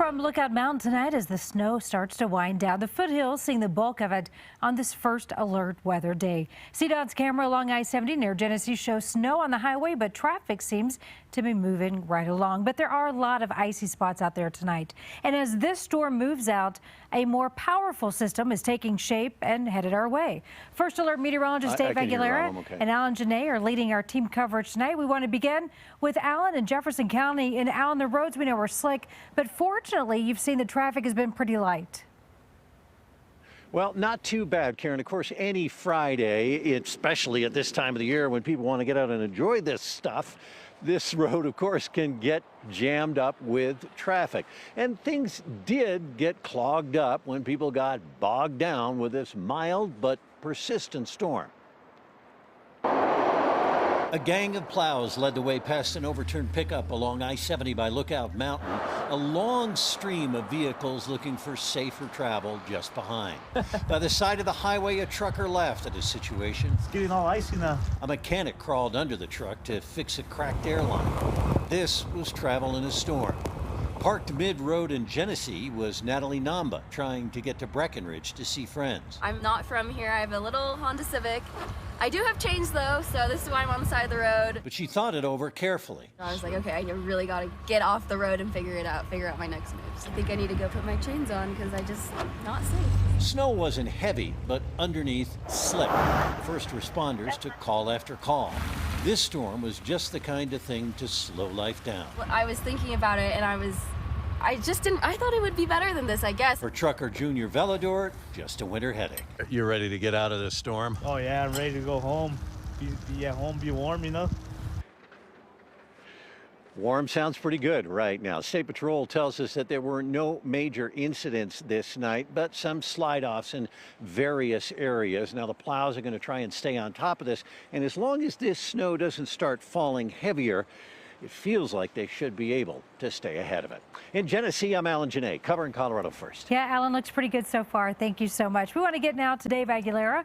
from Lookout Mountain tonight as the snow starts to wind down. The foothills seeing the bulk of it on this first alert weather day. CDOT's camera along I-70 near Genesee shows snow on the highway, but traffic seems to be moving right along. But there are a lot of icy spots out there tonight. And as this storm moves out, a more powerful system is taking shape and headed our way. First Alert meteorologist Dave Aguilera and Alan Janae are leading our team coverage tonight. We want to begin with Alan in Jefferson County. And Alan, the roads we know are slick, but fortunately, you've seen the traffic has been pretty light. Well, not too bad, Karen. Of course, any Friday, especially at this time of the year when people want to get out and enjoy this stuff, this road, of course, can get jammed up with traffic. And things did get clogged up when people got bogged down with this mild but persistent storm. A gang of plows led the way past an overturned pickup along I-70 by Lookout Mountain. A long stream of vehicles looking for safer travel just behind. By the side of the highway, a trucker laughed at his situation. It's getting all icy now. A mechanic crawled under the truck to fix a cracked airline. This was travel in a storm. Parked mid-road in Genesee was Natalie Namba, trying to get to Breckenridge to see friends. I'm not from here. I have a little Honda Civic. I do have chains though, so this is why I'm on the side of the road. But she thought it over carefully. I was like, okay, I really gotta get off the road and figure out my next moves. I think I need to go put my chains on because I just not safe. Snow wasn't heavy, but underneath slick. First responders took call after call. This storm was just the kind of thing to slow life down. I was thinking about it and I thought it would be better than this, I guess. For trucker Junior Velador, just a winter headache. You're ready to get out of this storm? Oh yeah, I'm ready to go home. Be at home, be warm, you know? Warm sounds pretty good right now. State Patrol tells us that there were no major incidents this night, but some slide-offs in various areas. Now the plows are going to try and stay on top of this, and as long as this snow doesn't start falling heavier, it feels like they should be able to stay ahead of it. In Genesee, I'm Alan Janae, covering Colorado First. Yeah, Alan looks pretty good so far. Thank you so much. We want to get now to Dave Aguilera.